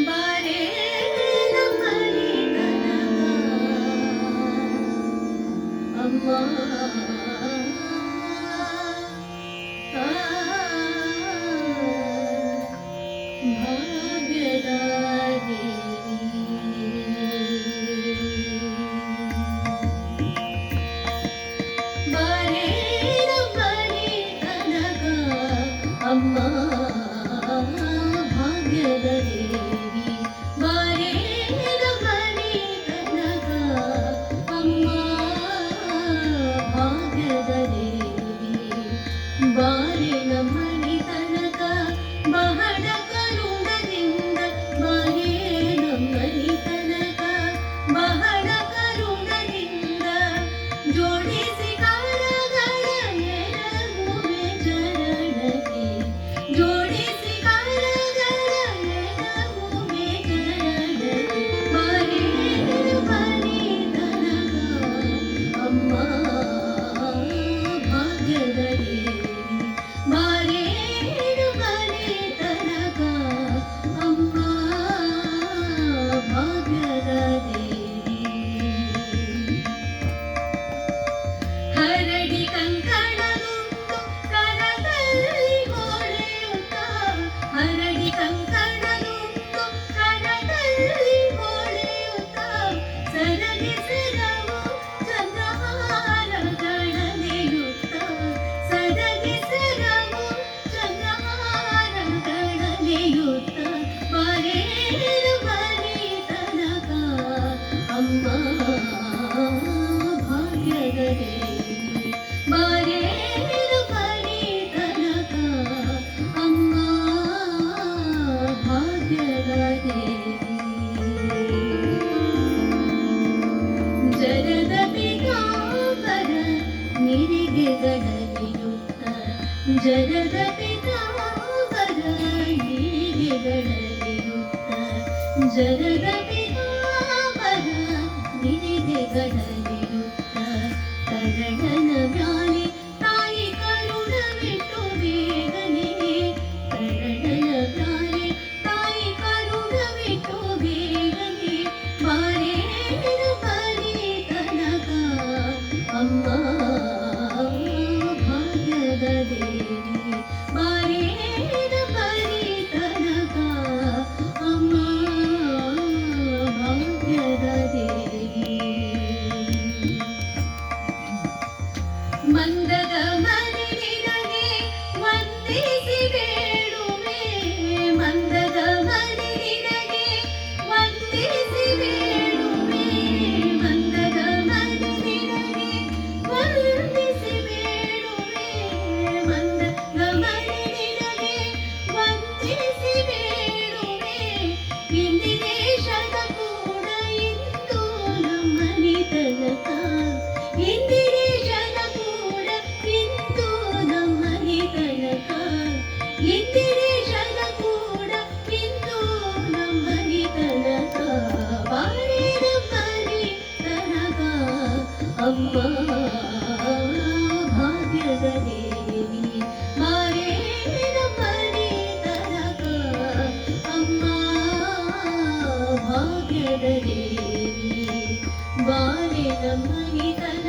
ಬಾರೆ ನಮ್ಮನೆ ತನಕ ಅಮ್ಮ ಭಾಗ್ಯದ ಬಾರೆ ನಮ್ಮನೆ ತನಕ ಅಮ್ಮ ಭಾಗ್ಯದ ದೇವಿ ಬಾರೆ ನಮ್ಮನೆ ತನಕ ಅಮ್ಮ ಭಾಗ್ಯದ ದೇವಿ ಬಾರೆ ನಮ್ಮನೆ ತನಕ ಬಹಳ ಕರುಣದಿಂದ ಬಾರೆ ನಮ್ಮನೆ ತನಕ ಬಹಳ ಕರುಣದಿಂದ ಜೋಡಿಸಿ ಕಾಲಗಳ ಎರಗುವೆ ಚರಣಕ್ಕೆ ಜೋಡಿಸಿ ಕಾಲಗಳ ಎರಗುವೆ ಚರಣಕ್ಕೆ ಬಾರೆ ನಮ್ಮನೆ ತನಕ ಅಮ್ಮ ಭಾಗ್ಯದ ದೇವಿ ಬಾರೆ ನಮ್ಮನೆ ತನಕ ಅಮ್ಮ ಭಾಗ್ಯದ ದೇವಿ ಹರಡಿ ಕಂಕಣದುಂಟು ಕರದಲ್ಲಿ ಹೊಳೆಯುತ್ತ ಹರಡಿ ಕಂಕಣದುಂಟು ಕರದಲ್ಲಿ ಹೊಳೆಯುತ್ತ ಸರಗಿ ಸೆರವು ಚಂದ್ರಹಾರಗಳೆಯುತ್ತ ಸರಗಿ ಸೆರವು ಚಂದ್ರಹಾರಗಳೆಯುತ್ತ ಬಾರೆ ನಮ್ಮನೆ ತನಕ ಅಮ್ಮ ಭಾಗ್ಯದ ದೇವಿ ಬಾರೆ ನಮ್ಮನೆ ತನಕ ಅಮ್ಮ ಭಾಗ್ಯದ ದೇವಿ ಜರದ ಪಿತಾಂಬರ ನಿರಿಗೆಗಳಲಿಯುತ್ತ ಜರದ ಪಿತಾಂಬರ ನಿರಿಗೆಗಳಲಿಯುತ್ತ ಜರದ ಪಿತಾಂಬರ ನಿರಿಗೆಗಳಲಿಯುತ್ತ ಕರಡನ ಮ್ಯಾಲೆ ತಾಯಿ ಕರುಣವಿಟ್ಟು ಬೇಗನೆ ಕರಡನ ಮ್ಯಾಲೆ ತಾಯಿ ಕರುಣವಿಟ್ಟು ಬೇಗನೆ ಬಾರೆ ನಮ್ಮನೆ ತನಕ ಅಮ್ಮ ಭಾಗ್ಯದ ದೇವಿ ಬಾರೆ ನಮ್ಮನೆ ತನಕ ಅಮ್ಮ ಭಾಗ್ಯದ ದೇವಿ ಮಂದದ ಮನೆ ನಿನಗೆ ವಂದಿಸಿ ಬೇಡುವೆ ಮಂದದ ಮನೆ ನಿನಗೆ ವಂದಿಸಿ ಬೇಡುವೆ ಮಂದದ ಮನೆ ನಿನಗೆ ವಂದಿಸಿ ಬೇಡುವೆ ಮಂದದ ಮನೆ ನಿನಗೆ ವಂದಿಸಿ ಬೇಡುವೆ ಇಂದಿರೇಶನ ಕೂಡ ಇಂದು ನಮ್ಮನೆ ತನಕ ಇಂದಿರೇಶನ ಕೂಡ ಇಂದು ನಮ್ಮನೆ ತನಕ ಇಂದಿರೇಶನ ಕೂಡ ಇಂದು ನಮ್ಮನೆ ತನಕ ಬಾರೆ ನಮ್ಮನೆ ತನಕ ಅಮ್ಮ ಭಾಗ್ಯದ ದೇವಿ ಬಾರೆ ನಮ್ಮನೆ ತನಕ ಅಮ್ಮ ಭಾಗ್ಯದ ದೇವಿ ಬಾರೆ ನಮ್ಮನೆ ತನಕ